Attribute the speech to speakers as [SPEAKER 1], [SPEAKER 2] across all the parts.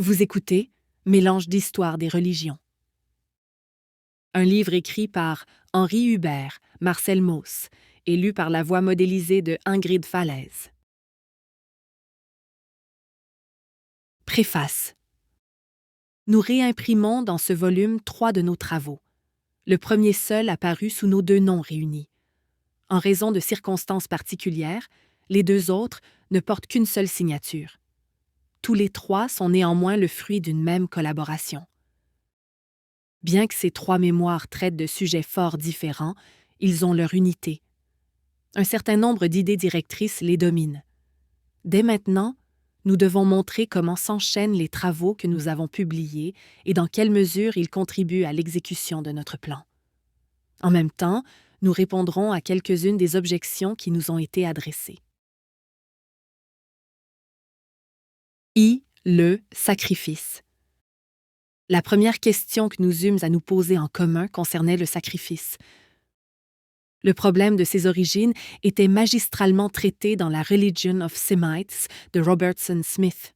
[SPEAKER 1] Vous écoutez Mélange d'histoire des religions. Un livre écrit par Henri Hubert, Marcel Mauss et lu par la voix modélisée de Ingrid Falaise. Préface. Nous réimprimons dans ce volume 3 de nos travaux. Le premier seul apparu sous nos 2 noms réunis. En raison de circonstances particulières, les 2 autres ne portent qu'une seule signature. Tous les 3 sont néanmoins le fruit d'une même collaboration. Bien que ces 3 mémoires traitent de sujets fort différents, ils ont leur unité. Un certain nombre d'idées directrices les dominent. Dès maintenant, nous devons montrer comment s'enchaînent les travaux que nous avons publiés et dans quelle mesure ils contribuent à l'exécution de notre plan. En même temps, nous répondrons à quelques-unes des objections qui nous ont été adressées. Le sacrifice. La première question que nous eûmes à nous poser en commun concernait le sacrifice. Le problème de ses origines était magistralement traité dans la Religion of Semites de Robertson Smith.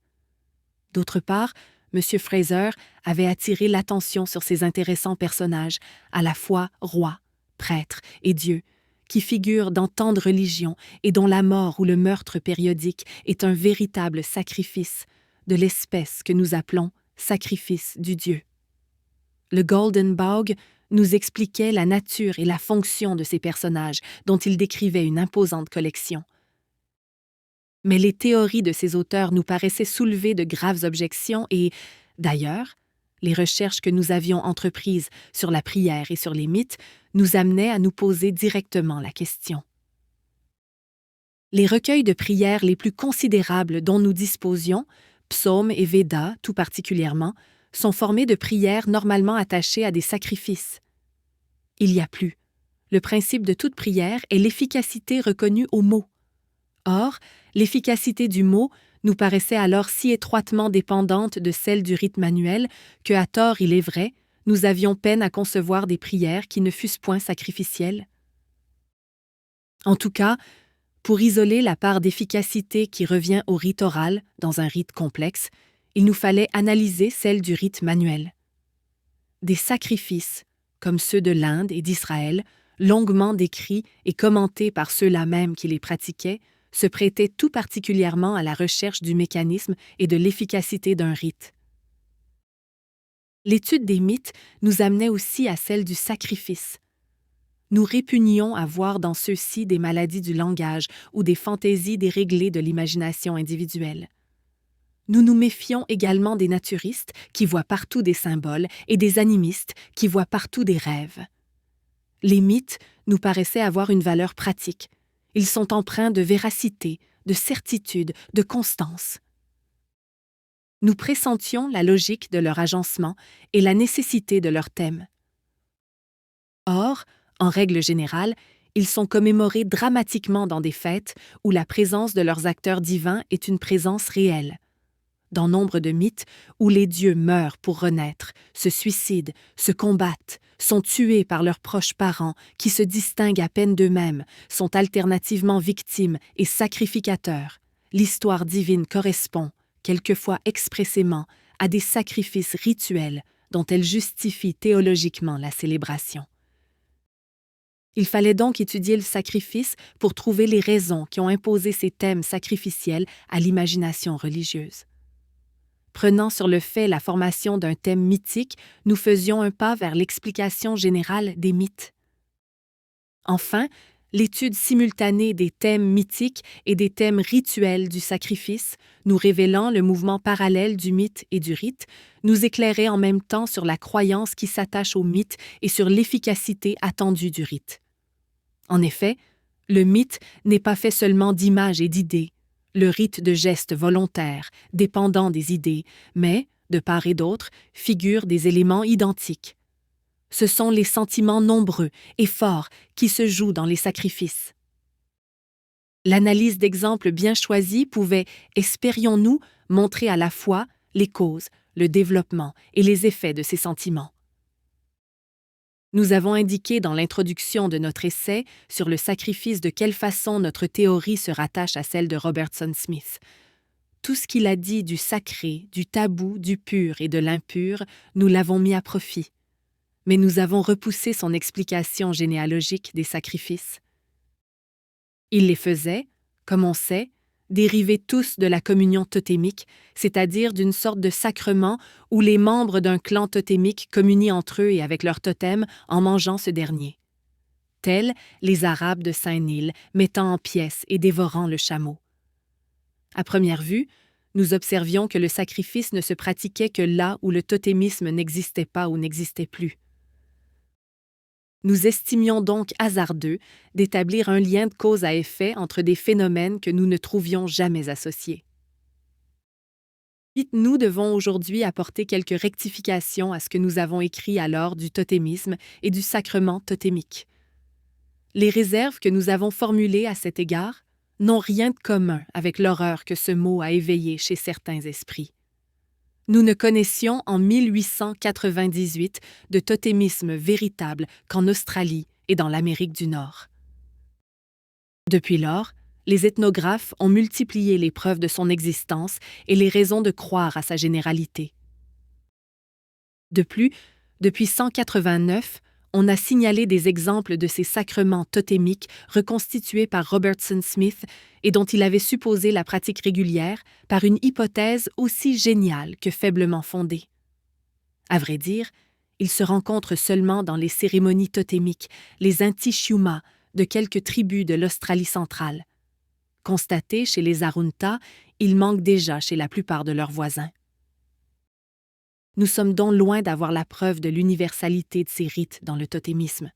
[SPEAKER 1] D'autre part, M. Fraser avait attiré l'attention sur ces intéressants personnages, à la fois rois, prêtres et dieux, qui figurent dans tant de religions et dont la mort ou le meurtre périodique est un véritable sacrifice de l'espèce que nous appelons sacrifice du Dieu. Le Golden Bough nous expliquait la nature et la fonction de ces personnages dont il décrivait une imposante collection. Mais les théories de ces auteurs nous paraissaient soulever de graves objections et, d'ailleurs, les recherches que nous avions entreprises sur la prière et sur les mythes nous amenaient à nous poser directement la question. Les recueils de prières les plus considérables dont nous disposions, Psaumes et Védas tout particulièrement, sont formés de prières normalement attachées à des sacrifices. Il y a plus. Le principe de toute prière est l'efficacité reconnue au mot. Or, l'efficacité du mot nous paraissait alors si étroitement dépendante de celle du rite manuel que, à tort il est vrai, nous avions peine à concevoir des prières qui ne fussent point sacrificielles. En tout cas, pour isoler la part d'efficacité qui revient au rite oral dans un rite complexe, il nous fallait analyser celle du rite manuel. Des sacrifices, comme ceux de l'Inde et d'Israël, longuement décrits et commentés par ceux-là même qui les pratiquaient, se prêtaient tout particulièrement à la recherche du mécanisme et de l'efficacité d'un rite. L'étude des mythes nous amenait aussi à celle du sacrifice. Nous répugnions à voir dans ceux-ci des maladies du langage ou des fantaisies déréglées de l'imagination individuelle. Nous nous méfions également des naturistes qui voient partout des symboles et des animistes qui voient partout des rêves. Les mythes nous paraissaient avoir une valeur pratique. Ils sont empreints de véracité, de certitude, de constance. Nous pressentions la logique de leur agencement et la nécessité de leur thème. Or, en règle générale, ils sont commémorés dramatiquement dans des fêtes où la présence de leurs acteurs divins est une présence réelle. Dans nombre de mythes où les dieux meurent pour renaître, se suicident, se combattent, sont tués par leurs proches parents qui se distinguent à peine d'eux-mêmes, sont alternativement victimes et sacrificateurs, l'histoire divine correspond, quelquefois expressément, à des sacrifices rituels dont elle justifie théologiquement la célébration. Il fallait donc étudier le sacrifice pour trouver les raisons qui ont imposé ces thèmes sacrificiels à l'imagination religieuse. Prenant sur le fait la formation d'un thème mythique, nous faisions un pas vers l'explication générale des mythes. Enfin, l'étude simultanée des thèmes mythiques et des thèmes rituels du sacrifice, nous révélant le mouvement parallèle du mythe et du rite, nous éclairait en même temps sur la croyance qui s'attache au mythe et sur l'efficacité attendue du rite. En effet, le mythe n'est pas fait seulement d'images et d'idées, le rite de gestes volontaires, dépendant des idées, mais, de part et d'autre, figure des éléments identiques. Ce sont les sentiments nombreux et forts qui se jouent dans les sacrifices. L'analyse d'exemples bien choisis pouvait, espérions-nous, montrer à la fois les causes, le développement et les effets de ces sentiments. Nous avons indiqué dans l'introduction de notre essai sur le sacrifice de quelle façon notre théorie se rattache à celle de Robertson Smith. Tout ce qu'il a dit du sacré, du tabou, du pur et de l'impur, nous l'avons mis à profit. Mais nous avons repoussé son explication généalogique des sacrifices. Il les faisait, comme on sait, dérivés tous de la communion totémique, c'est-à-dire d'une sorte de sacrement où les membres d'un clan totémique communient entre eux et avec leur totem en mangeant ce dernier. Tels les Arabes de Saint-Nil, mettant en pièces et dévorant le chameau. À première vue, nous observions que le sacrifice ne se pratiquait que là où le totémisme n'existait pas ou n'existait plus. Nous estimions donc hasardeux d'établir un lien de cause à effet entre des phénomènes que nous ne trouvions jamais associés. Nous devons aujourd'hui apporter quelques rectifications à ce que nous avons écrit alors du totémisme et du sacrement totémique. Les réserves que nous avons formulées à cet égard n'ont rien de commun avec l'horreur que ce mot a éveillée chez certains esprits. Nous ne connaissions en 1898 de totémisme véritable qu'en Australie et dans l'Amérique du Nord. Depuis lors, les ethnographes ont multiplié les preuves de son existence et les raisons de croire à sa généralité. De plus, depuis 189, on a signalé des exemples de ces sacrements totémiques reconstitués par Robertson Smith et dont il avait supposé la pratique régulière par une hypothèse aussi géniale que faiblement fondée. À vrai dire, il se rencontre seulement dans les cérémonies totémiques, les Inti-Shuma de quelques tribus de l'Australie centrale. Constaté chez les Arunta, il manque déjà chez la plupart de leurs voisins. Nous sommes donc loin d'avoir la preuve de l'universalité de ces rites dans le totémisme.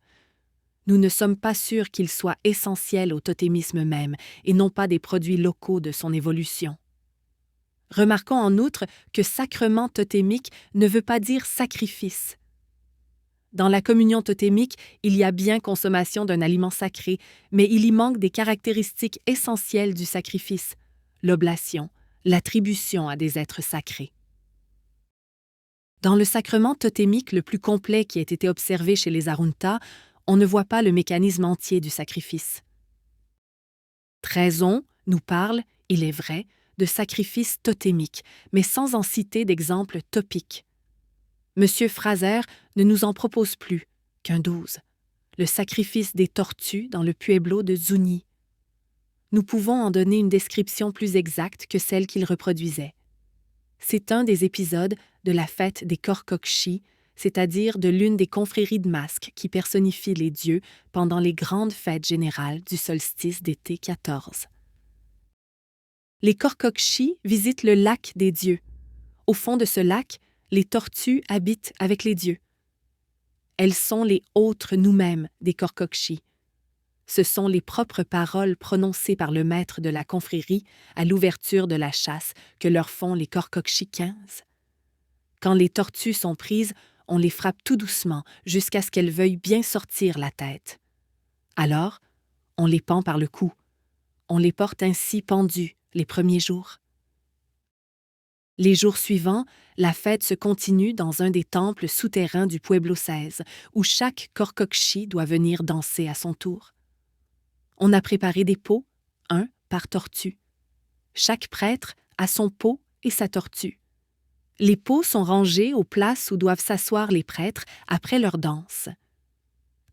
[SPEAKER 1] Nous ne sommes pas sûrs qu'ils soient essentiels au totémisme même et non pas des produits locaux de son évolution. Remarquons en outre que sacrement totémique ne veut pas dire sacrifice. Dans la communion totémique, il y a bien consommation d'un aliment sacré, mais il y manque des caractéristiques essentielles du sacrifice, l'oblation, l'attribution à des êtres sacrés. Dans le sacrement totémique le plus complet qui ait été observé chez les Arunta, on ne voit pas le mécanisme entier du sacrifice. Traison nous parle, il est vrai, de sacrifices totémiques, mais sans en citer d'exemples topiques. M. Fraser ne nous en propose plus qu'un 12, le sacrifice des tortues dans le pueblo de Zuni. Nous pouvons en donner une description plus exacte que celle qu'il reproduisait. C'est un des épisodes de la fête des Korkokshi, c'est-à-dire de l'une des confréries de masques qui personnifient les dieux pendant les grandes fêtes générales du solstice d'été 14. Les Korkokshi visitent le lac des dieux. Au fond de ce lac, les tortues habitent avec les dieux. Elles sont les autres nous-mêmes des Korkokshi. Ce sont les propres paroles prononcées par le maître de la confrérie à l'ouverture de la chasse que leur font les Korkokshi 15. Quand les tortues sont prises, on les frappe tout doucement jusqu'à ce qu'elles veuillent bien sortir la tête. Alors, on les pend par le cou. On les porte ainsi pendus les premiers jours. Les jours suivants, la fête se continue dans un des temples souterrains du Pueblo 16, où chaque Korkokshi doit venir danser à son tour. On a préparé des pots, un par tortue. Chaque prêtre a son pot et sa tortue. Les pots sont rangés aux places où doivent s'asseoir les prêtres après leur danse.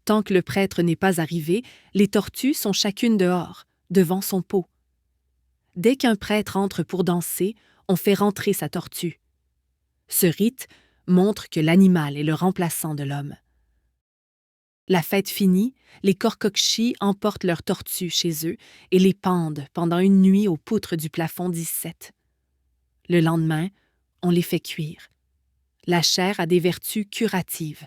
[SPEAKER 1] Tant que le prêtre n'est pas arrivé, les tortues sont chacune dehors, devant son pot. Dès qu'un prêtre entre pour danser, on fait rentrer sa tortue. Ce rite montre que l'animal est le remplaçant de l'homme. La fête finie, les Korkokshi emportent leurs tortues chez eux et les pendent pendant une nuit aux poutres du plafond 17. Le lendemain, on les fait cuire. La chair a des vertus curatives.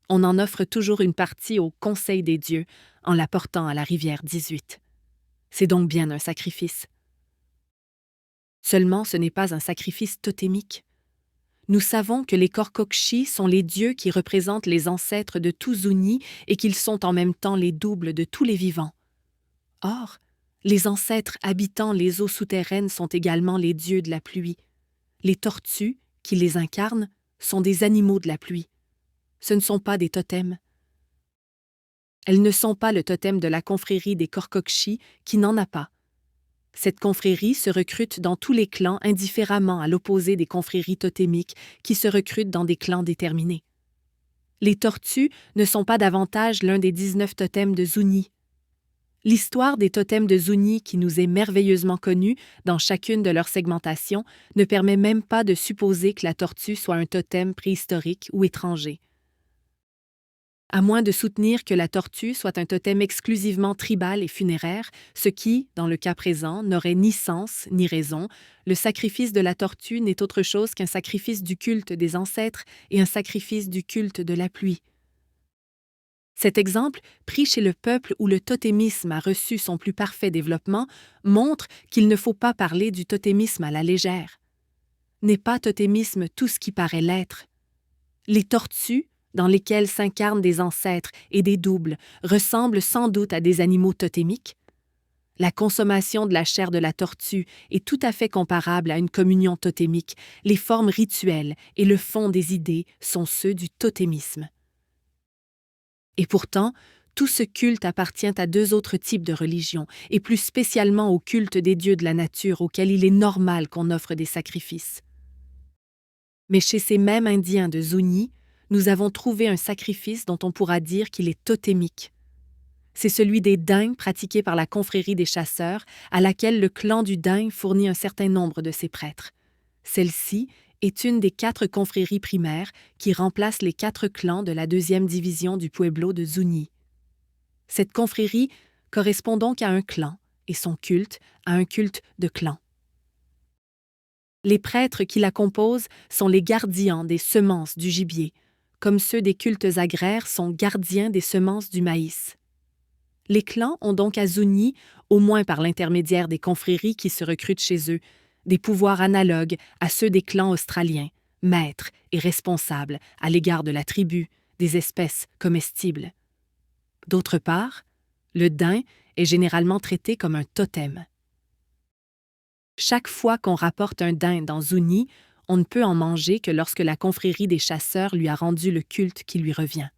[SPEAKER 1] On en offre toujours une partie au Conseil des dieux en la portant à la rivière 18. C'est donc bien un sacrifice. Seulement, ce n'est pas un sacrifice totémique. Nous savons que les Korkokshi sont les dieux qui représentent les ancêtres de tout Zuni et qu'ils sont en même temps les doubles de tous les vivants. Or, les ancêtres habitant les eaux souterraines sont également les dieux de la pluie. Les tortues, qui les incarnent, sont des animaux de la pluie. Ce ne sont pas des totems. Elles ne sont pas le totem de la confrérie des Korkokshi, qui n'en a pas. Cette confrérie se recrute dans tous les clans indifféremment à l'opposé des confréries totémiques qui se recrutent dans des clans déterminés. Les tortues ne sont pas davantage l'un des 19 totems de Zuni. L'histoire des totems de Zuni qui nous est merveilleusement connue dans chacune de leurs segmentations ne permet même pas de supposer que la tortue soit un totem préhistorique ou étranger. À moins de soutenir que la tortue soit un totem exclusivement tribal et funéraire, ce qui, dans le cas présent, n'aurait ni sens ni raison, le sacrifice de la tortue n'est autre chose qu'un sacrifice du culte des ancêtres et un sacrifice du culte de la pluie. Cet exemple, pris chez le peuple où le totémisme a reçu son plus parfait développement, montre qu'il ne faut pas parler du totémisme à la légère. N'est pas totémisme tout ce qui paraît l'être. Les tortues, dans lesquelles s'incarnent des ancêtres et des doubles, ressemblent sans doute à des animaux totémiques. La consommation de la chair de la tortue est tout à fait comparable à une communion totémique. Les formes rituelles et le fond des idées sont ceux du totémisme. Et pourtant, tout ce culte appartient à deux autres types de religions, et plus spécialement au culte des dieux de la nature auxquels il est normal qu'on offre des sacrifices. Mais chez ces mêmes Indiens de Zuni, nous avons trouvé un sacrifice dont on pourra dire qu'il est totémique. C'est celui des daims pratiqué par la confrérie des chasseurs, à laquelle le clan du daim fournit un certain nombre de ses prêtres. Celle-ci est une des 4 confréries primaires qui remplacent les 4 clans de la 2e division du pueblo de Zuni. Cette confrérie correspond donc à un clan et son culte à un culte de clan. Les prêtres qui la composent sont les gardiens des semences du gibier, comme ceux des cultes agraires sont gardiens des semences du maïs. Les clans ont donc à Zuni, au moins par l'intermédiaire des confréries qui se recrutent chez eux, des pouvoirs analogues à ceux des clans australiens, maîtres et responsables à l'égard de la tribu, des espèces comestibles. D'autre part, le daim est généralement traité comme un totem. Chaque fois qu'on rapporte un daim dans Zuni, on ne peut en manger que lorsque la confrérie des chasseurs lui a rendu le culte qui lui revient.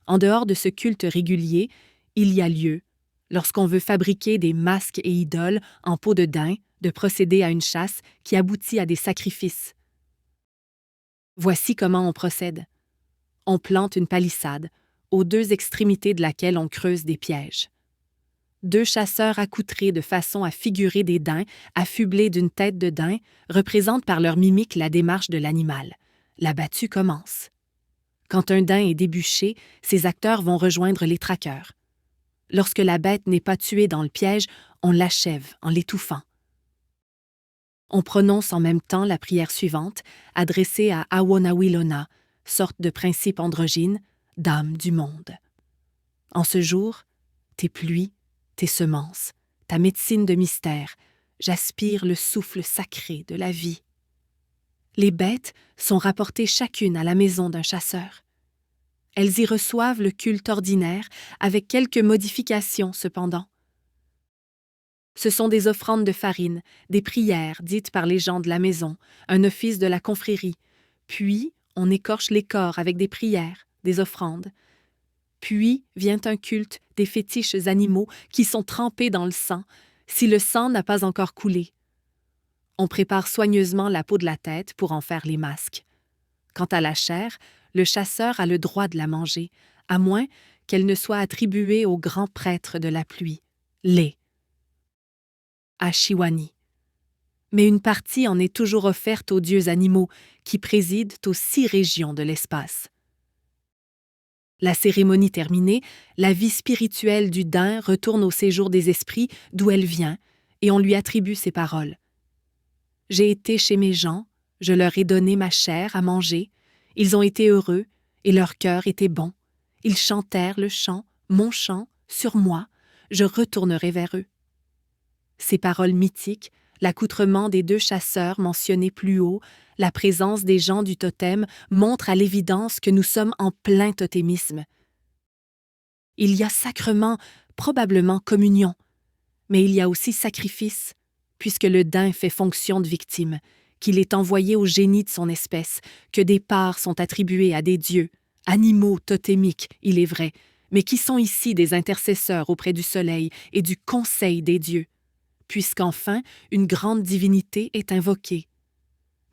[SPEAKER 1] En dehors de ce culte régulier, il y a lieu, lorsqu'on veut fabriquer des masques et idoles en peau de daim, de procéder à une chasse qui aboutit à des sacrifices. Voici comment on procède. On plante une palissade, aux 2 extrémités de laquelle on creuse des pièges. 2 chasseurs accoutrés de façon à figurer des daims, affublés d'une tête de daim, représentent par leur mimique la démarche de l'animal. La battue commence. Quand un daim est débuché, ses acteurs vont rejoindre les traqueurs. Lorsque la bête n'est pas tuée dans le piège, on l'achève en l'étouffant. On prononce en même temps la prière suivante, adressée à Awonawilona, sorte de principe androgyne, dame du monde. En ce jour, tes pluies, tes semences, ta médecine de mystère, j'aspire le souffle sacré de la vie. Les bêtes sont rapportées chacune à la maison d'un chasseur. Elles y reçoivent le culte ordinaire, avec quelques modifications cependant. Ce sont des offrandes de farine, des prières dites par les gens de la maison, un office de la confrérie, puis on écorche les corps avec des prières, des offrandes. Puis vient un culte des fétiches animaux qui sont trempés dans le sang, si le sang n'a pas encore coulé. On prépare soigneusement la peau de la tête pour en faire les masques. Quant à la chair, le chasseur a le droit de la manger, à moins qu'elle ne soit attribuée au grand prêtre de la pluie, Lé, à Shiwani. Mais une partie en est toujours offerte aux dieux animaux qui président aux 6 régions de l'espace. La cérémonie terminée, la vie spirituelle du daim retourne au séjour des esprits d'où elle vient, et on lui attribue ces paroles. J'ai été chez mes gens, je leur ai donné ma chair à manger, ils ont été heureux, et leur cœur était bon. Ils chantèrent le chant, mon chant, sur moi, je retournerai vers eux. Ces paroles mythiques, l'accoutrement des 2 chasseurs mentionnés plus haut, la présence des gens du totem montrent à l'évidence que nous sommes en plein totémisme. Il y a sacrement, probablement communion, mais il y a aussi sacrifice, puisque le daim fait fonction de victime, qu'il est envoyé au génie de son espèce, que des parts sont attribuées à des dieux, animaux totémiques, il est vrai, mais qui sont ici des intercesseurs auprès du soleil et du conseil des dieux. puisqu'enfin une grande divinité est invoquée.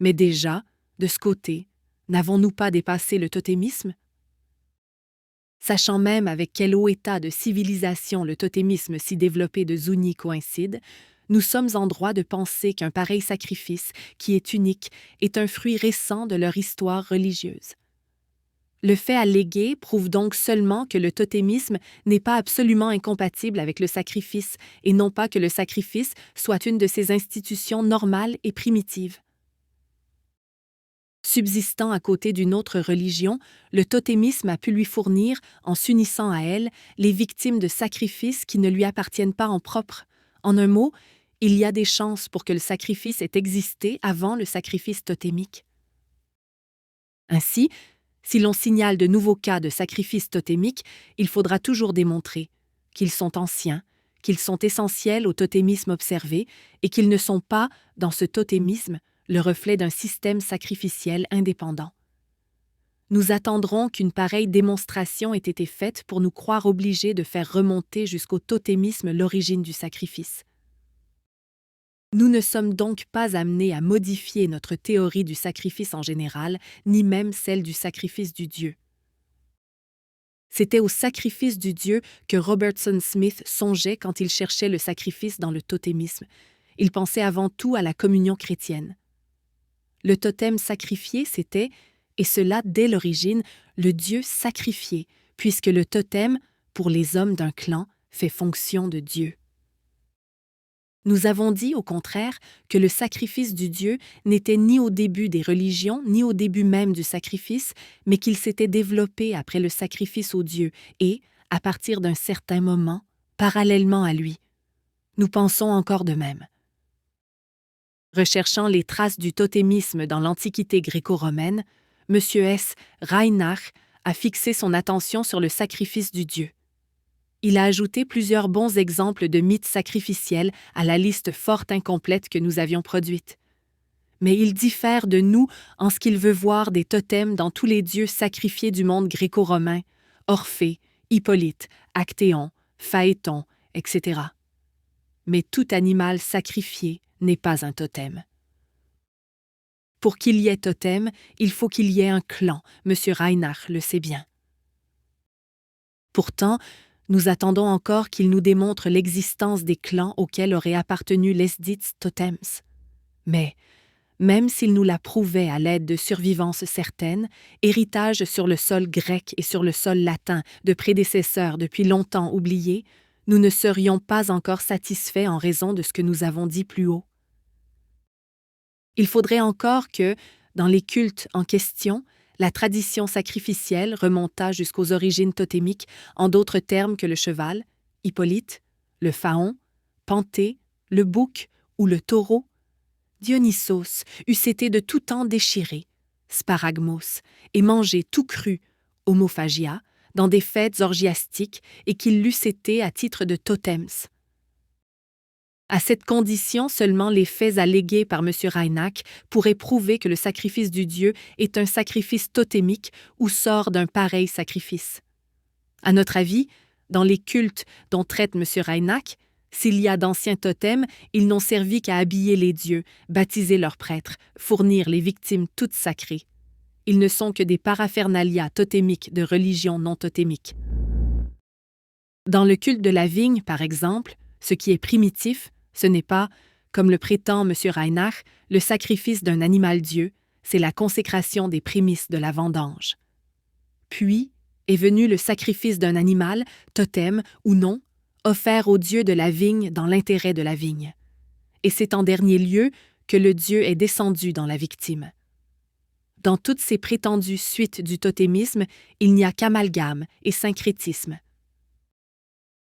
[SPEAKER 1] Mais déjà, de ce côté, n'avons-nous pas dépassé le totémisme? Sachant même avec quel haut état de civilisation le totémisme si développé de Zuni coïncide, nous sommes en droit de penser qu'un pareil sacrifice, qui est unique, est un fruit récent de leur histoire religieuse. Le fait allégué prouve donc seulement que le totémisme n'est pas absolument incompatible avec le sacrifice, et non pas que le sacrifice soit une de ces institutions normales et primitives. Subsistant à côté d'une autre religion, le totémisme a pu lui fournir, en s'unissant à elle, les victimes de sacrifices qui ne lui appartiennent pas en propre. En un mot, il y a des chances pour que le sacrifice ait existé avant le sacrifice totémique. Ainsi, si l'on signale de nouveaux cas de sacrifices totémiques, il faudra toujours démontrer qu'ils sont anciens, qu'ils sont essentiels au totémisme observé et qu'ils ne sont pas, dans ce totémisme, le reflet d'un système sacrificiel indépendant. Nous attendrons qu'une pareille démonstration ait été faite pour nous croire obligés de faire remonter jusqu'au totémisme l'origine du sacrifice. Nous ne sommes donc pas amenés à modifier notre théorie du sacrifice en général, ni même celle du sacrifice du Dieu. C'était au sacrifice du Dieu que Robertson Smith songeait quand il cherchait le sacrifice dans le totémisme. Il pensait avant tout à la communion chrétienne. Le totem sacrifié, c'était, et cela dès l'origine, le Dieu sacrifié, puisque le totem, pour les hommes d'un clan, fait fonction de Dieu. Nous avons dit, au contraire, que le sacrifice du Dieu n'était ni au début des religions, ni au début même du sacrifice, mais qu'il s'était développé après le sacrifice au Dieu et, à partir d'un certain moment, parallèlement à lui. Nous pensons encore de même. Recherchant les traces du totémisme dans l'Antiquité gréco-romaine, M. S. Reinach a fixé son attention sur le sacrifice du Dieu. Il a ajouté plusieurs bons exemples de mythes sacrificiels à la liste fort incomplète que nous avions produite. Mais il diffère de nous en ce qu'il veut voir des totems dans tous les dieux sacrifiés du monde gréco-romain, Orphée, Hippolyte, Actéon, Phaéton, etc. Mais tout animal sacrifié n'est pas un totem. Pour qu'il y ait totem, il faut qu'il y ait un clan, M. Reinach le sait bien. Pourtant, nous attendons encore qu'il nous démontre l'existence des clans auxquels auraient appartenu lesdits totems. Mais, même s'il nous l'a prouvé à l'aide de survivances certaines, héritage sur le sol grec et sur le sol latin de prédécesseurs depuis longtemps oubliés, nous ne serions pas encore satisfaits en raison de ce que nous avons dit plus haut. Il faudrait encore que, dans les cultes en question, la tradition sacrificielle remontât jusqu'aux origines totémiques, en d'autres termes que le cheval, Hippolyte, le phaon, Panthée, le bouc ou le taureau. Dionysos eussent été de tout temps déchirés, sparagmos, et mangés tout cru, homophagia, dans des fêtes orgiastiques et qu'ils l'eussent été à titre de totems. À cette condition, seulement les faits allégués par M. Reinach pourraient prouver que le sacrifice du Dieu est un sacrifice totémique ou sort d'un pareil sacrifice. À notre avis, dans les cultes dont traite M. Reinach, s'il y a d'anciens totems, ils n'ont servi qu'à habiller les dieux, baptiser leurs prêtres, fournir les victimes toutes sacrées. Ils ne sont que des paraphernalia totémiques de religion non totémique. Dans le culte de la vigne, par exemple, ce qui est primitif, ce n'est pas, comme le prétend M. Reinach, le sacrifice d'un animal-dieu, c'est la consécration des prémices de la vendange. Puis est venu le sacrifice d'un animal, totem ou non, offert au dieu de la vigne dans l'intérêt de la vigne. Et c'est en dernier lieu que le dieu est descendu dans la victime. Dans toutes ces prétendues suites du totémisme, il n'y a qu'amalgame et syncrétisme.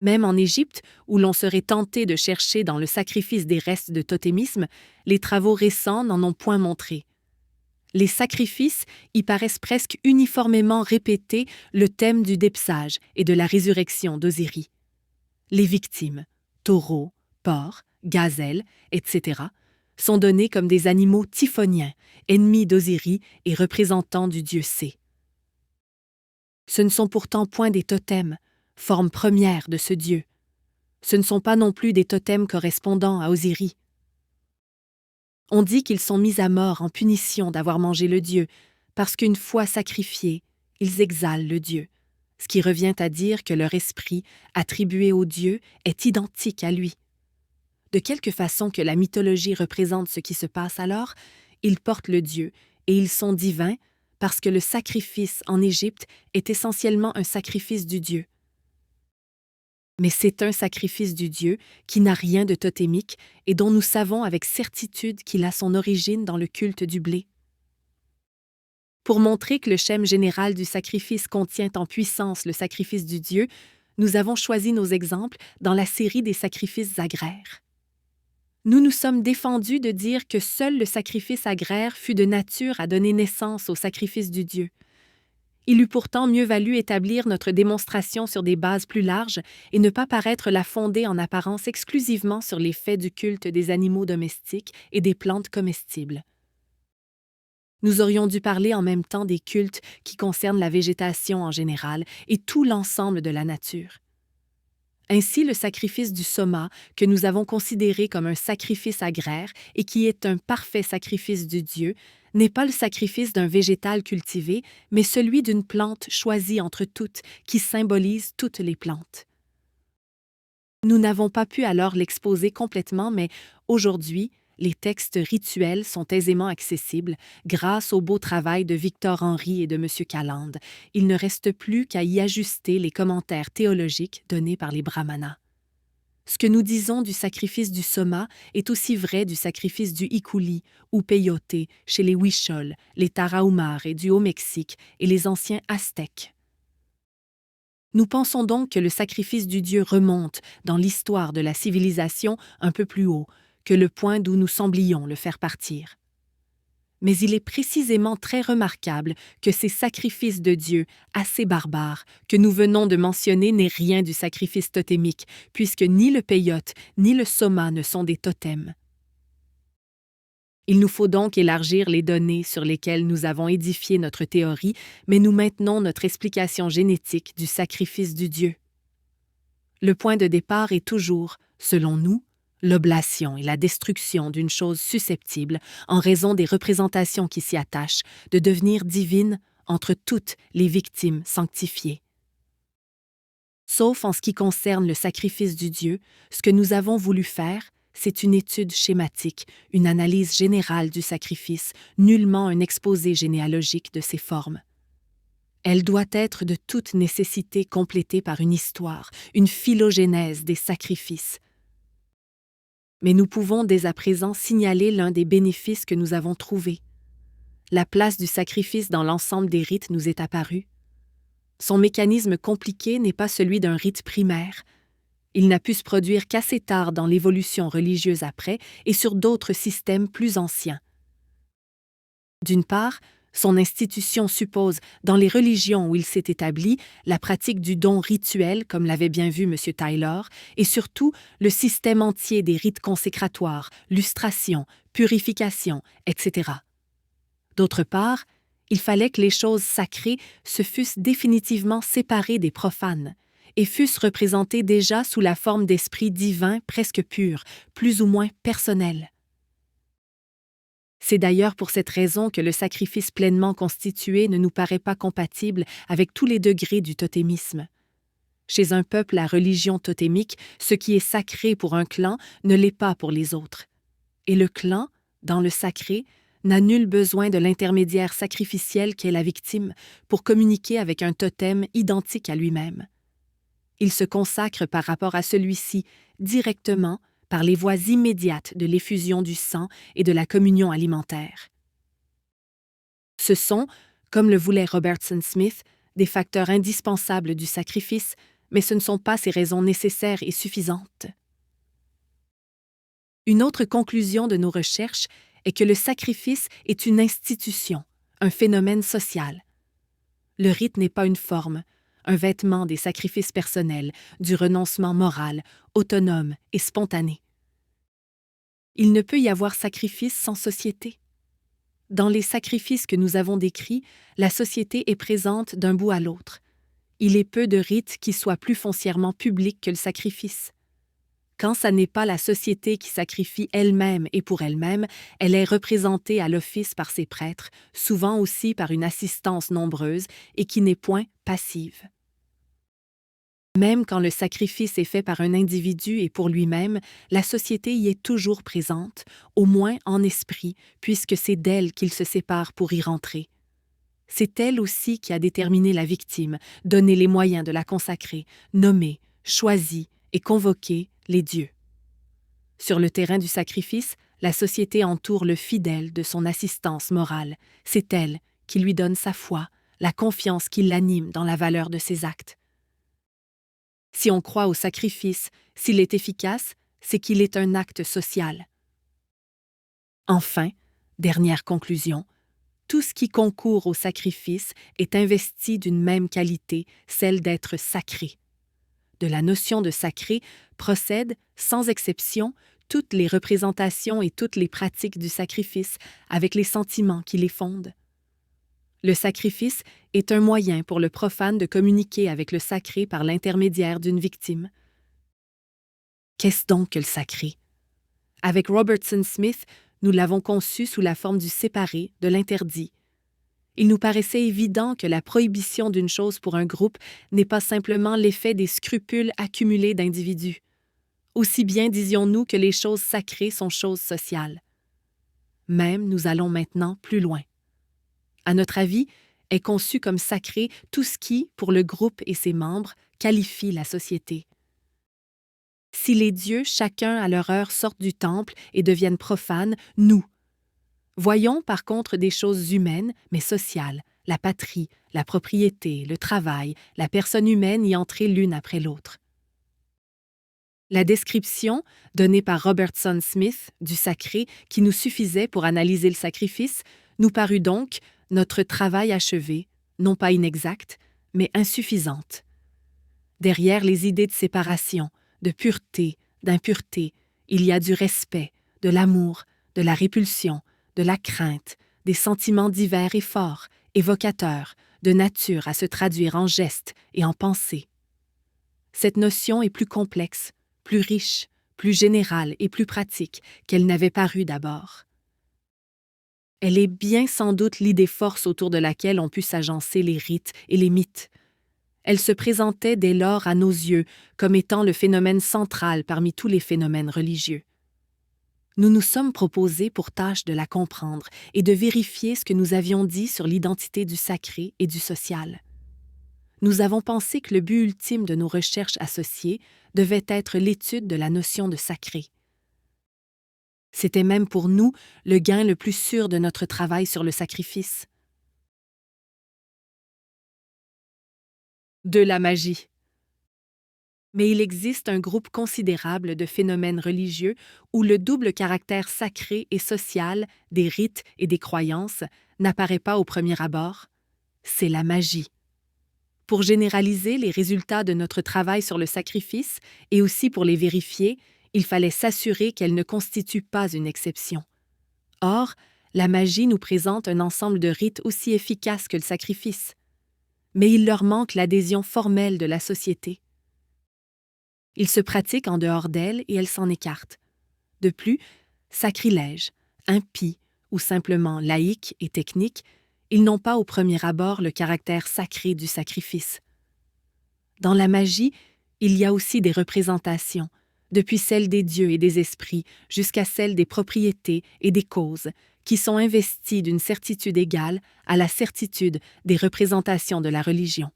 [SPEAKER 1] Même en Égypte, où l'on serait tenté de chercher dans le sacrifice des restes de totémisme, les travaux récents n'en ont point montré. Les sacrifices y paraissent presque uniformément répéter le thème du dépsage et de la résurrection d'Osiris. Les victimes, taureaux, porcs, gazelles, etc., sont donnés comme des animaux typhoniens, ennemis d'Osiris et représentants du dieu Sé. Ce ne sont pourtant point des totems, forme première de ce dieu. Ce ne sont pas non plus des totems correspondant à Osiris. On dit qu'ils sont mis à mort en punition d'avoir mangé le dieu, parce qu'une fois sacrifiés, ils exhalent le dieu, ce qui revient à dire que leur esprit, attribué au dieu, est identique à lui. De quelque façon que la mythologie représente ce qui se passe alors, ils portent le dieu, et ils sont divins, parce que le sacrifice en Égypte est essentiellement un sacrifice du dieu. Mais c'est un sacrifice du dieu qui n'a rien de totémique et dont nous savons avec certitude qu'il a son origine dans le culte du blé. Pour montrer que le schème général du sacrifice contient en puissance le sacrifice du dieu, nous avons choisi nos exemples dans la série des sacrifices agraires. Nous nous sommes défendus de dire que seul le sacrifice agraire fut de nature à donner naissance au sacrifice du dieu. Il eût pourtant mieux valu établir notre démonstration sur des bases plus larges et ne pas paraître la fonder en apparence exclusivement sur les faits du culte des animaux domestiques et des plantes comestibles. Nous aurions dû parler en même temps des cultes qui concernent la végétation en général et tout l'ensemble de la nature. Ainsi, le sacrifice du soma, que nous avons considéré comme un sacrifice agraire et qui est un parfait sacrifice du dieu, n'est pas le sacrifice d'un végétal cultivé, mais celui d'une plante choisie entre toutes, qui symbolise toutes les plantes. Nous n'avons pas pu alors l'exposer complètement, mais aujourd'hui, les textes rituels sont aisément accessibles grâce au beau travail de Victor Henry et de M. Calande. Il ne reste plus qu'à y ajuster les commentaires théologiques donnés par les brahmanas. Ce que nous disons du sacrifice du soma est aussi vrai du sacrifice du ikuli ou peyote chez les Huichols, les Tarahumares et du Haut-Mexique et les anciens Aztèques. Nous pensons donc que le sacrifice du dieu remonte dans l'histoire de la civilisation un peu plus haut que le point d'où nous semblions le faire partir. Mais il est précisément très remarquable que ces sacrifices de Dieu, assez barbares, que nous venons de mentionner n'aient rien du sacrifice totémique, puisque ni le peyote ni le soma ne sont des totems. Il nous faut donc élargir les données sur lesquelles nous avons édifié notre théorie, mais nous maintenons notre explication génétique du sacrifice du Dieu. Le point de départ est toujours, selon nous, l'oblation et la destruction d'une chose susceptible, en raison des représentations qui s'y attachent, de devenir divine entre toutes les victimes sanctifiées. Sauf en ce qui concerne le sacrifice du Dieu, ce que nous avons voulu faire, c'est une étude schématique, une analyse générale du sacrifice, nullement un exposé généalogique de ses formes. Elle doit être de toute nécessité complétée par une histoire, une phylogénèse des sacrifices. Mais nous pouvons dès à présent signaler l'un des bénéfices que nous avons trouvés. La place du sacrifice dans l'ensemble des rites nous est apparue. Son mécanisme compliqué n'est pas celui d'un rite primaire. Il n'a pu se produire qu'assez tard dans l'évolution religieuse après et sur d'autres systèmes plus anciens. D'une part, son institution suppose, dans les religions où il s'est établi, la pratique du don rituel, comme l'avait bien vu M. Taylor, et surtout le système entier des rites consécratoires, lustration, purification, etc. D'autre part, il fallait que les choses sacrées se fussent définitivement séparées des profanes et fussent représentées déjà sous la forme d'esprits divins presque purs, plus ou moins personnels. C'est d'ailleurs pour cette raison que le sacrifice pleinement constitué ne nous paraît pas compatible avec tous les degrés du totémisme. Chez un peuple à religion totémique, ce qui est sacré pour un clan ne l'est pas pour les autres. Et le clan, dans le sacré, n'a nul besoin de l'intermédiaire sacrificiel qu'est la victime pour communiquer avec un totem identique à lui-même. Il se consacre par rapport à celui-ci directement par les voies immédiates de l'effusion du sang et de la communion alimentaire. Ce sont, comme le voulait Robertson Smith, des facteurs indispensables du sacrifice, mais ce ne sont pas ces raisons nécessaires et suffisantes. Une autre conclusion de nos recherches est que le sacrifice est une institution, un phénomène social. Le rite n'est pas une forme, un vêtement des sacrifices personnels, du renoncement moral, autonome et spontané. Il ne peut y avoir sacrifice sans société. Dans les sacrifices que nous avons décrits, la société est présente d'un bout à l'autre. Il est peu de rites qui soient plus foncièrement publics que le sacrifice. Quand ça n'est pas la société qui sacrifie elle-même et pour elle-même, elle est représentée à l'office par ses prêtres, souvent aussi par une assistance nombreuse et qui n'est point passive. Même quand le sacrifice est fait par un individu et pour lui-même, la société y est toujours présente, au moins en esprit, puisque c'est d'elle qu'il se sépare pour y rentrer. C'est elle aussi qui a déterminé la victime, donné les moyens de la consacrer, nommé, choisi et convoqué les dieux. Sur le terrain du sacrifice, la société entoure le fidèle de son assistance morale. C'est elle qui lui donne sa foi, la confiance qui l'anime dans la valeur de ses actes. Si on croit au sacrifice, s'il est efficace, c'est qu'il est un acte social. Enfin, dernière conclusion, tout ce qui concourt au sacrifice est investi d'une même qualité, celle d'être sacré. De la notion de sacré procèdent, sans exception, toutes les représentations et toutes les pratiques du sacrifice, avec les sentiments qui les fondent. Le sacrifice est un moyen pour le profane de communiquer avec le sacré par l'intermédiaire d'une victime. Qu'est-ce donc que le sacré? Avec Robertson Smith, nous l'avons conçu sous la forme du séparé, de l'interdit. Il nous paraissait évident que la prohibition d'une chose pour un groupe n'est pas simplement l'effet des scrupules accumulés d'individus. Aussi bien disions-nous que les choses sacrées sont choses sociales. Même nous allons maintenant plus loin. À notre avis, est conçu comme sacré tout ce qui, pour le groupe et ses membres, qualifie la société. Si les dieux, chacun à leur heure, sortent du temple et deviennent profanes, nous. Voyons par contre des choses humaines, mais sociales, la patrie, la propriété, le travail, la personne humaine y entrer l'une après l'autre. La description, donnée par Robertson Smith, du sacré, qui nous suffisait pour analyser le sacrifice, nous parut donc notre travail achevé, non pas inexact, mais insuffisante. Derrière les idées de séparation, de pureté, d'impureté, il y a du respect, de l'amour, de la répulsion, de la crainte, des sentiments divers et forts, évocateurs, de nature à se traduire en gestes et en pensées. Cette notion est plus complexe, plus riche, plus générale et plus pratique qu'elle n'avait paru d'abord. Elle est bien sans doute l'idée force autour de laquelle ont pu s'agencer les rites et les mythes. Elle se présentait dès lors à nos yeux comme étant le phénomène central parmi tous les phénomènes religieux. Nous nous sommes proposés pour tâche de la comprendre et de vérifier ce que nous avions dit sur l'identité du sacré et du social. Nous avons pensé que le but ultime de nos recherches associées devait être l'étude de la notion de sacré. C'était même pour nous le gain le plus sûr de notre travail sur le sacrifice. De la magie. Mais il existe un groupe considérable de phénomènes religieux où le double caractère sacré et social des rites et des croyances n'apparaît pas au premier abord. C'est la magie. Pour généraliser les résultats de notre travail sur le sacrifice et aussi pour les vérifier, il fallait s'assurer qu'elle ne constitue pas une exception. Or, la magie nous présente un ensemble de rites aussi efficaces que le sacrifice. Mais il leur manque l'adhésion formelle de la société. Ils se pratiquent en dehors d'elle et elle s'en écarte. De plus, sacrilège, impie ou simplement laïque et technique, ils n'ont pas au premier abord le caractère sacré du sacrifice. Dans la magie, il y a aussi des représentations, depuis celles des dieux et des esprits jusqu'à celles des propriétés et des causes, qui sont investies d'une certitude égale à la certitude des représentations de la religion.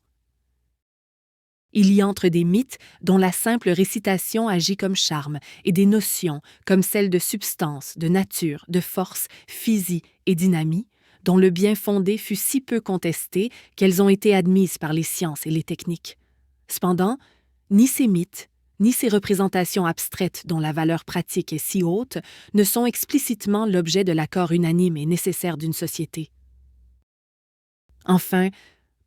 [SPEAKER 1] Il y entre des mythes dont la simple récitation agit comme charme et des notions comme celles de substance, de nature, de force, physie et dynamie, dont le bien fondé fut si peu contesté qu'elles ont été admises par les sciences et les techniques. Cependant, ni ces mythes, ni ces représentations abstraites dont la valeur pratique est si haute ne sont explicitement l'objet de l'accord unanime et nécessaire d'une société. Enfin,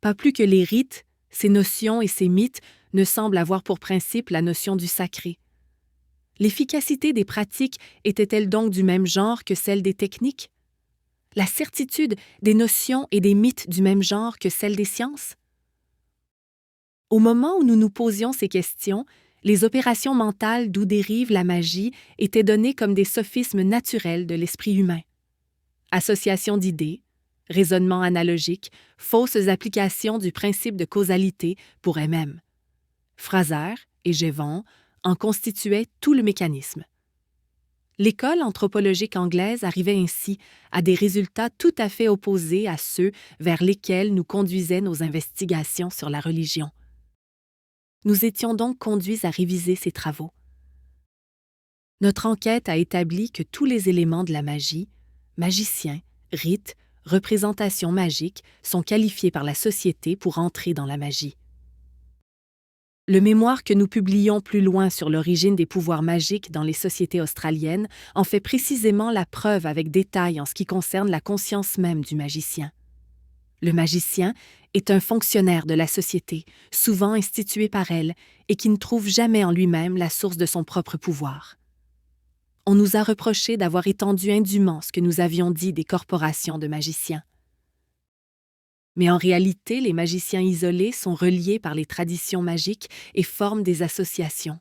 [SPEAKER 1] pas plus que les rites, ces notions et ces mythes ne semblent avoir pour principe la notion du sacré. L'efficacité des pratiques était-elle donc du même genre que celle des techniques? La certitude des notions et des mythes du même genre que celle des sciences? Au moment où nous nous posions ces questions, Les opérations mentales d'où dérive la magie étaient données comme des sophismes naturels de l'esprit humain. Association d'idées, raisonnement analogique, fausses applications du principe de causalité pour elles-mêmes. Fraser et Jevons en constituaient tout le mécanisme. L'école anthropologique anglaise arrivait ainsi à des résultats tout à fait opposés à ceux vers lesquels nous conduisaient nos investigations sur la religion. Nous étions donc conduits à réviser ces travaux. Notre enquête a établi que tous les éléments de la magie, magiciens, rites, représentations magiques, sont qualifiés par la société pour entrer dans la magie. Le mémoire que nous publions plus loin sur l'origine des pouvoirs magiques dans les sociétés australiennes en fait précisément la preuve avec détail en ce qui concerne la conscience même du magicien. Le magicien est un fonctionnaire de la société, souvent institué par elle, et qui ne trouve jamais en lui-même la source de son propre pouvoir. On nous a reproché d'avoir étendu indûment ce que nous avions dit des corporations de magiciens. Mais en réalité, les magiciens isolés sont reliés par les traditions magiques et forment des associations.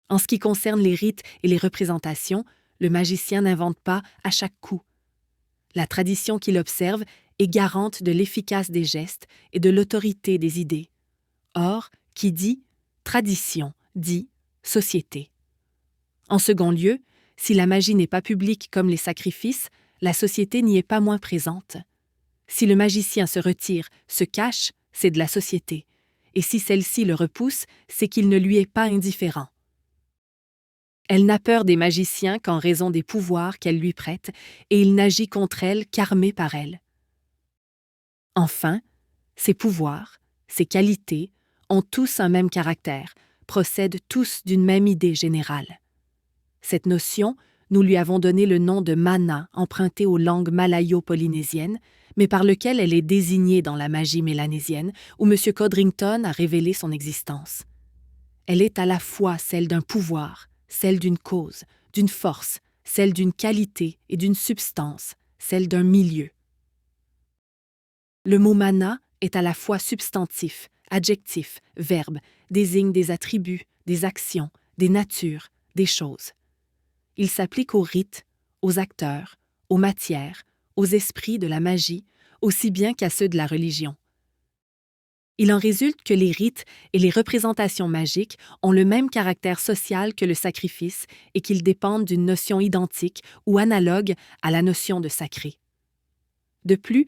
[SPEAKER 1] En ce qui concerne les rites et les représentations, le magicien n'invente pas à chaque coup. La tradition qu'il observe est garante de l'efficace des gestes et de l'autorité des idées. Or, qui dit tradition dit société. En second lieu, si la magie n'est pas publique comme les sacrifices, la société n'y est pas moins présente. Si le magicien se retire, se cache, c'est de la société. Et si celle-ci le repousse, c'est qu'il ne lui est pas indifférent. Elle n'a peur des magiciens qu'en raison des pouvoirs qu'elle lui prête, et il n'agit contre elle qu'armé par elle. Enfin, ces pouvoirs, ces qualités, ont tous un même caractère, procèdent tous d'une même idée générale. Cette notion, nous lui avons donné le nom de mana, emprunté aux langues malayo-polynésiennes, mais par lequel elle est désignée dans la magie mélanésienne, où M. Codrington a révélé son existence. Elle est à la fois celle d'un pouvoir, celle d'une cause, d'une force, celle d'une qualité et d'une substance, celle d'un milieu. Le mot mana est à la fois substantif, adjectif, verbe, désigne des attributs, des actions, des natures, des choses. Il s'applique aux rites, aux acteurs, aux matières, aux esprits de la magie, aussi bien qu'à ceux de la religion. Il en résulte que les rites et les représentations magiques ont le même caractère social que le sacrifice et qu'ils dépendent d'une notion identique ou analogue à la notion de sacré. De plus,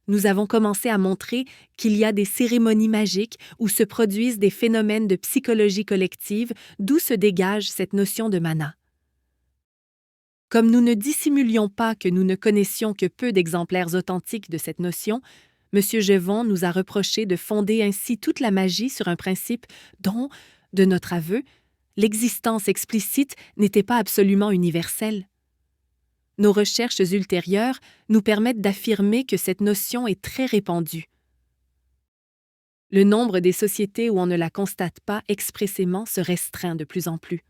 [SPEAKER 1] nous avons commencé à montrer qu'il y a des cérémonies magiques où se produisent des phénomènes de psychologie collective d'où se dégage cette notion de mana. Comme nous ne dissimulions pas que nous ne connaissions que peu d'exemplaires authentiques de cette notion, M. Jevons nous a reproché de fonder ainsi toute la magie sur un principe dont, de notre aveu, l'existence explicite n'était pas absolument universelle. Nos recherches ultérieures nous permettent d'affirmer que cette notion est très répandue. Le nombre des sociétés où on ne la constate pas expressément se restreint de plus en plus.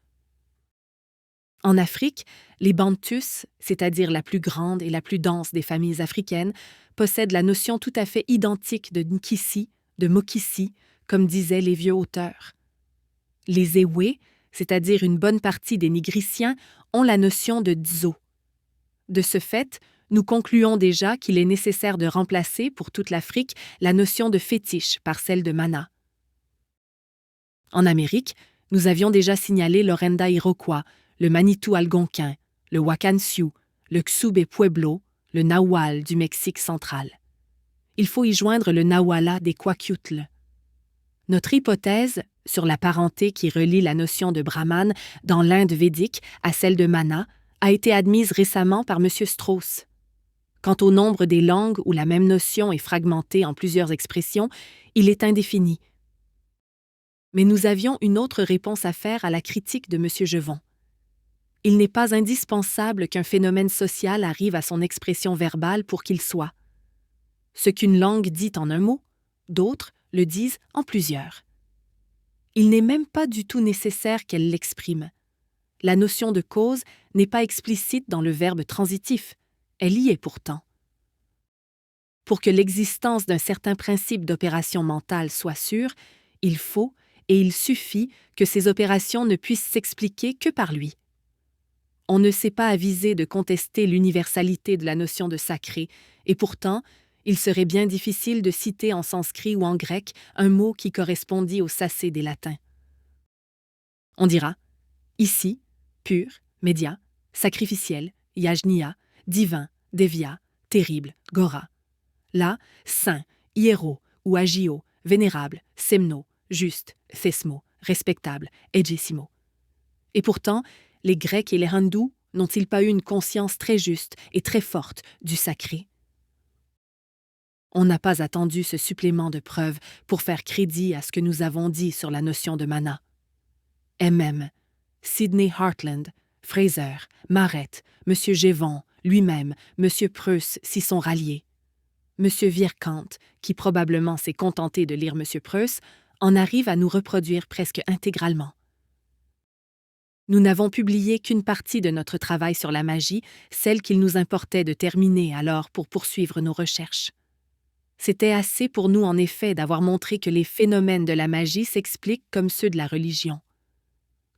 [SPEAKER 1] En Afrique, les Bantus, c'est-à-dire la plus grande et la plus dense des familles africaines, possèdent la notion tout à fait identique de Nkisi, de Mokisi, comme disaient les vieux auteurs. Les Ewe, c'est-à-dire une bonne partie des Nigriciens, ont la notion de Dzo. De ce fait, nous concluons déjà qu'il est nécessaire de remplacer pour toute l'Afrique la notion de fétiche par celle de mana. En Amérique, nous avions déjà signalé l'Orenda iroquois, le Manitou algonquin, le Wakansiu, le Xube Pueblo, le Nahual du Mexique central. Il faut y joindre le Nahuala des Kwakiutl. Notre hypothèse sur la parenté qui relie la notion de Brahman dans l'Inde védique à celle de mana a été admise récemment par M. Strauss. Quant au nombre des langues où la même notion est fragmentée en plusieurs expressions, il est indéfini. Mais nous avions une autre réponse à faire à la critique de M. Jevons. Il n'est pas indispensable qu'un phénomène social arrive à son expression verbale pour qu'il soit. Ce qu'une langue dit en un mot, d'autres le disent en plusieurs. Il n'est même pas du tout nécessaire qu'elle l'exprime. La notion de cause n'est pas explicite dans le verbe transitif, elle y est pourtant. Pour que l'existence d'un certain principe d'opération mentale soit sûre, il faut, et il suffit que ces opérations ne puissent s'expliquer que par lui. On ne s'est pas avisé de contester l'universalité de la notion de sacré, et pourtant, il serait bien difficile de citer en sanskrit ou en grec un mot qui correspondit au sacré des latins. On dira ici, pur, média, sacrificiel, yajniya, divin, devya, terrible, gora. Là, saint, hiéro ou agio, vénérable, semno, juste, thesmo, respectable, egessimo. Et pourtant, les Grecs et les Hindous n'ont-ils pas eu une conscience très juste et très forte du sacré? On n'a pas attendu ce supplément de preuves pour faire crédit à ce que nous avons dit sur la notion de mana. MM, Sidney Hartland, Fraser, Maret, M. Gévon, lui-même, M. Preuss s'y sont ralliés. M. Vierkant, qui probablement s'est contenté de lire M. Preuss, en arrive à nous reproduire presque intégralement. Nous n'avons publié qu'une partie de notre travail sur la magie, celle qu'il nous importait de terminer alors pour poursuivre nos recherches. C'était assez pour nous en effet d'avoir montré que les phénomènes de la magie s'expliquent comme ceux de la religion.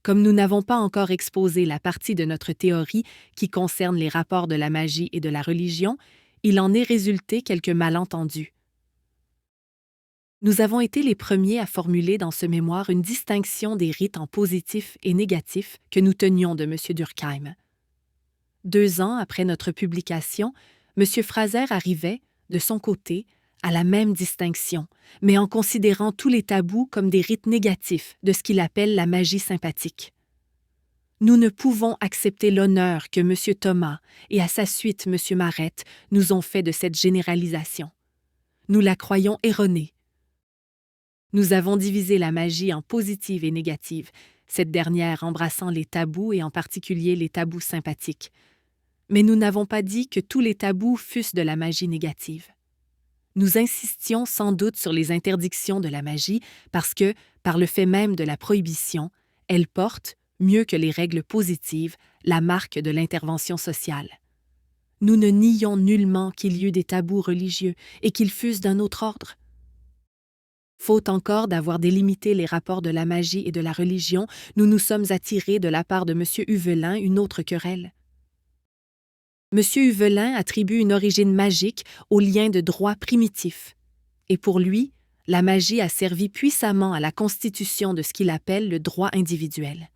[SPEAKER 1] Comme nous n'avons pas encore exposé la partie de notre théorie qui concerne les rapports de la magie et de la religion, il en est résulté quelques malentendus. Nous avons été les premiers à formuler dans ce mémoire une distinction des rites en positif et négatif que nous tenions de M. Durkheim. 2 ans après notre publication, M. Fraser arrivait, de son côté, à la même distinction, mais en considérant tous les tabous comme des rites négatifs de ce qu'il appelle la magie sympathique. Nous ne pouvons accepter l'honneur que M. Thomas et à sa suite M. Maret nous ont fait de cette généralisation. Nous la croyons erronée. Nous avons divisé la magie en positive et négative, cette dernière embrassant les tabous et en particulier les tabous sympathiques. Mais nous n'avons pas dit que tous les tabous fussent de la magie négative. Nous insistions sans doute sur les interdictions de la magie parce que, par le fait même de la prohibition, elle porte, mieux que les règles positives, la marque de l'intervention sociale. Nous ne nions nullement qu'il y eut des tabous religieux et qu'ils fussent d'un autre ordre. Faute encore d'avoir délimité les rapports de la magie et de la religion, nous nous sommes attirés de la part de M. Huvelin une autre querelle. M. Huvelin attribue une origine magique aux liens de droit primitifs, et pour lui, la magie a servi puissamment à la constitution de ce qu'il appelle le droit individuel.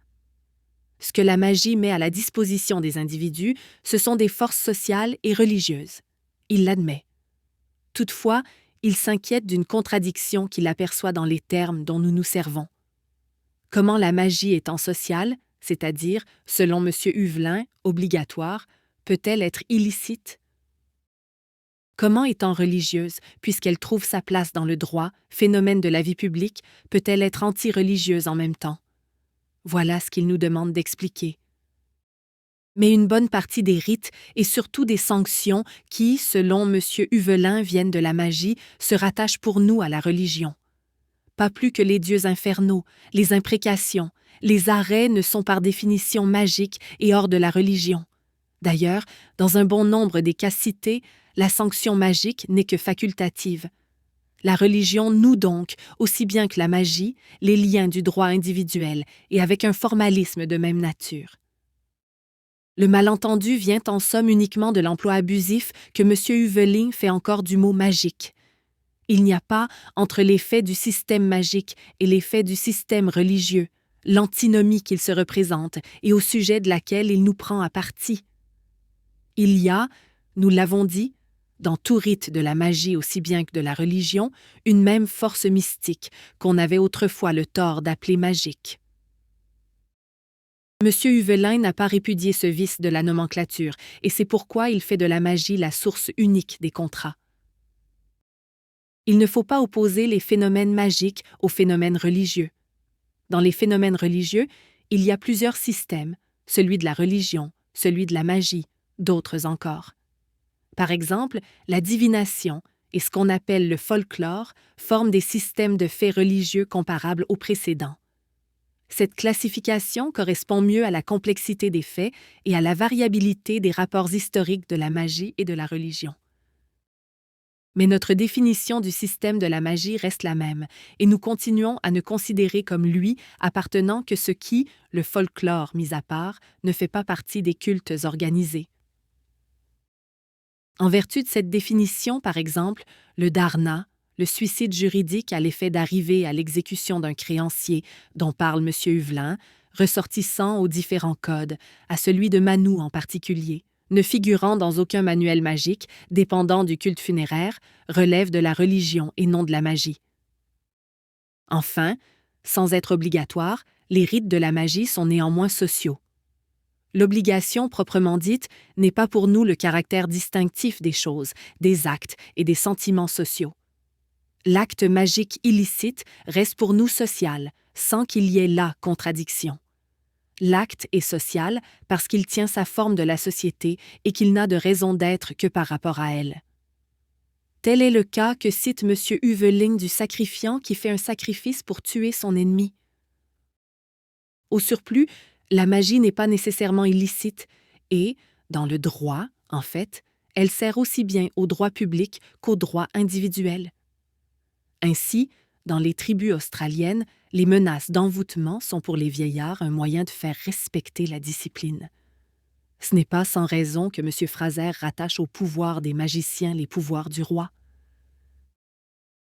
[SPEAKER 1] Ce que la magie met à la disposition des individus, ce sont des forces sociales et religieuses. Il l'admet. Toutefois, il s'inquiète d'une contradiction qu'il aperçoit dans les termes dont nous nous servons. Comment la magie étant sociale, c'est-à-dire, selon M. Huvelin, obligatoire, peut-elle être illicite? Comment étant religieuse, puisqu'elle trouve sa place dans le droit, phénomène de la vie publique, peut-elle être anti-religieuse en même temps? Voilà ce qu'il nous demande d'expliquer. Mais une bonne partie des rites et surtout des sanctions qui, selon M. Huvelin, viennent de la magie, se rattachent pour nous à la religion. Pas plus que les dieux infernaux, les imprécations, les arrêts ne sont par définition magiques et hors de la religion. D'ailleurs, dans un bon nombre des cas cités, la sanction magique n'est que facultative. La religion noue donc, aussi bien que la magie, les liens du droit individuel et avec un formalisme de même nature. Le malentendu vient en somme uniquement de l'emploi abusif que M. Huvelin fait encore du mot « magique ». Il n'y a pas, entre les faits du système magique et les faits du système religieux, l'antinomie qu'il se représente et au sujet de laquelle il nous prend à partie. Il y a, nous l'avons dit, dans tout rite de la magie aussi bien que de la religion, une même force mystique qu'on avait autrefois le tort d'appeler magique. M. Huvelin n'a pas répudié ce vice de la nomenclature, et c'est pourquoi il fait de la magie la source unique des contrats. Il ne faut pas opposer les phénomènes magiques aux phénomènes religieux. Dans les phénomènes religieux, il y a plusieurs systèmes, celui de la religion, celui de la magie, d'autres encore. Par exemple, la divination et ce qu'on appelle le folklore forment des systèmes de faits religieux comparables aux précédents. Cette classification correspond mieux à la complexité des faits et à la variabilité des rapports historiques de la magie et de la religion. Mais notre définition du système de la magie reste la même, et nous continuons à ne considérer comme lui appartenant que ce qui, le folklore mis à part, ne fait pas partie des cultes organisés. En vertu de cette définition, par exemple, le dharna, le suicide juridique à l'effet d'arriver à l'exécution d'un créancier dont parle M. Huvelin, ressortissant aux différents codes, à celui de Manu en particulier, ne figurant dans aucun manuel magique, dépendant du culte funéraire, relève de la religion et non de la magie. Enfin, sans être obligatoire, les rites de la magie sont néanmoins sociaux. L'obligation proprement dite n'est pas pour nous le caractère distinctif des choses, des actes et des sentiments sociaux. L'acte magique illicite reste pour nous social, sans qu'il y ait là contradiction. L'acte est social parce qu'il tient sa forme de la société et qu'il n'a de raison d'être que par rapport à elle. Tel est le cas que cite M. Huveling du sacrifiant qui fait un sacrifice pour tuer son ennemi. Au surplus, la magie n'est pas nécessairement illicite et, dans le droit, en fait, elle sert aussi bien au droit public qu'au droit individuel. Ainsi, dans les tribus australiennes, les menaces d'envoûtement sont pour les vieillards un moyen de faire respecter la discipline. Ce n'est pas sans raison que M. Fraser rattache au pouvoir des magiciens les pouvoirs du roi.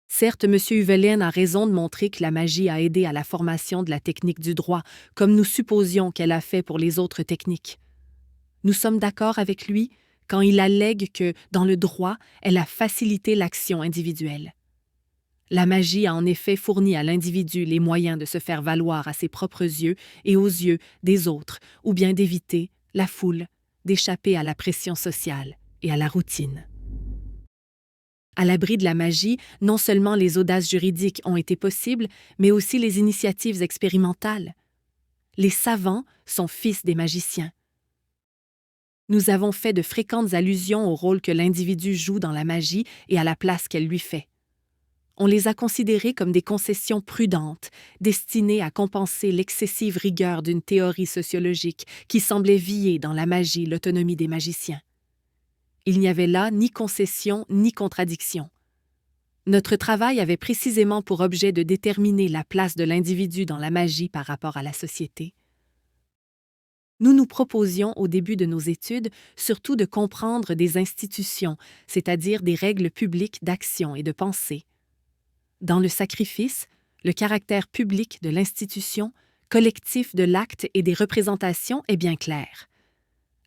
[SPEAKER 1] Certes, M. Huvelin a raison de montrer que la magie a aidé à la formation de la technique du droit, comme nous supposions qu'elle a fait pour les autres techniques. Nous sommes d'accord avec lui quand il allègue que, dans le droit, elle a facilité l'action individuelle. La magie a en effet fourni à l'individu les moyens de se faire valoir à ses propres yeux et aux yeux des autres, ou bien d'éviter la foule, d'échapper à la pression sociale et à la routine. À l'abri de la magie, non seulement les audaces juridiques ont été possibles, mais aussi les initiatives expérimentales. Les savants sont fils des magiciens. Nous avons fait de fréquentes allusions au rôle que l'individu joue dans la magie et à la place qu'elle lui fait. On les a considérés comme des concessions prudentes, destinées à compenser l'excessive rigueur d'une théorie sociologique qui semblait vier dans la magie l'autonomie des magiciens. Il n'y avait là ni concession ni contradiction. Notre travail avait précisément pour objet de déterminer la place de l'individu dans la magie par rapport à la société. Nous nous proposions au début de nos études surtout de comprendre des institutions, c'est-à-dire des règles publiques d'action et de pensée. Dans le sacrifice, le caractère public de l'institution, collectif de l'acte et des représentations est bien clair.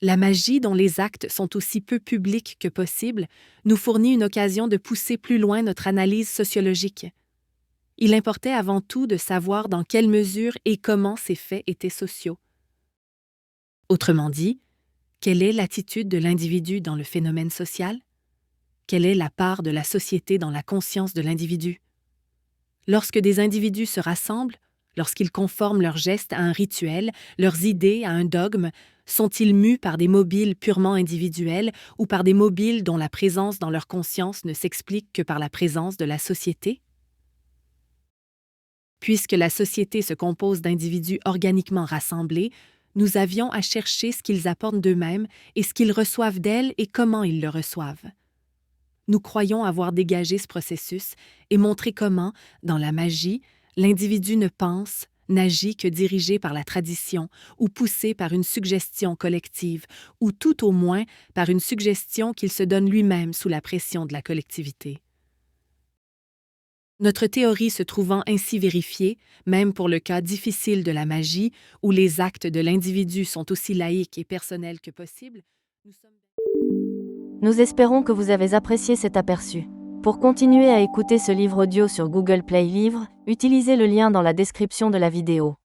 [SPEAKER 1] La magie, dont les actes sont aussi peu publics que possible, nous fournit une occasion de pousser plus loin notre analyse sociologique. Il importait avant tout de savoir dans quelle mesure et comment ces faits étaient sociaux. Autrement dit, quelle est l'attitude de l'individu dans le phénomène social? Quelle est la part de la société dans la conscience de l'individu? Lorsque des individus se rassemblent, lorsqu'ils conforment leurs gestes à un rituel, leurs idées à un dogme, sont-ils mus par des mobiles purement individuels ou par des mobiles dont la présence dans leur conscience ne s'explique que par la présence de la société? Puisque la société se compose d'individus organiquement rassemblés, nous avions à chercher ce qu'ils apportent d'eux-mêmes et ce qu'ils reçoivent d'elle et comment ils le reçoivent. Nous croyons avoir dégagé ce processus et montré comment, dans la magie, l'individu ne pense, n'agit que dirigé par la tradition ou poussé par une suggestion collective, ou tout au moins par une suggestion qu'il se donne lui-même sous la pression de la collectivité. Notre théorie se trouvant ainsi vérifiée, même pour le cas difficile de la magie, où les actes de l'individu sont aussi laïques et personnels que possible,
[SPEAKER 2] Nous espérons que vous avez apprécié cet aperçu. Pour continuer à écouter ce livre audio sur Google Play Livres, utilisez le lien dans la description de la vidéo.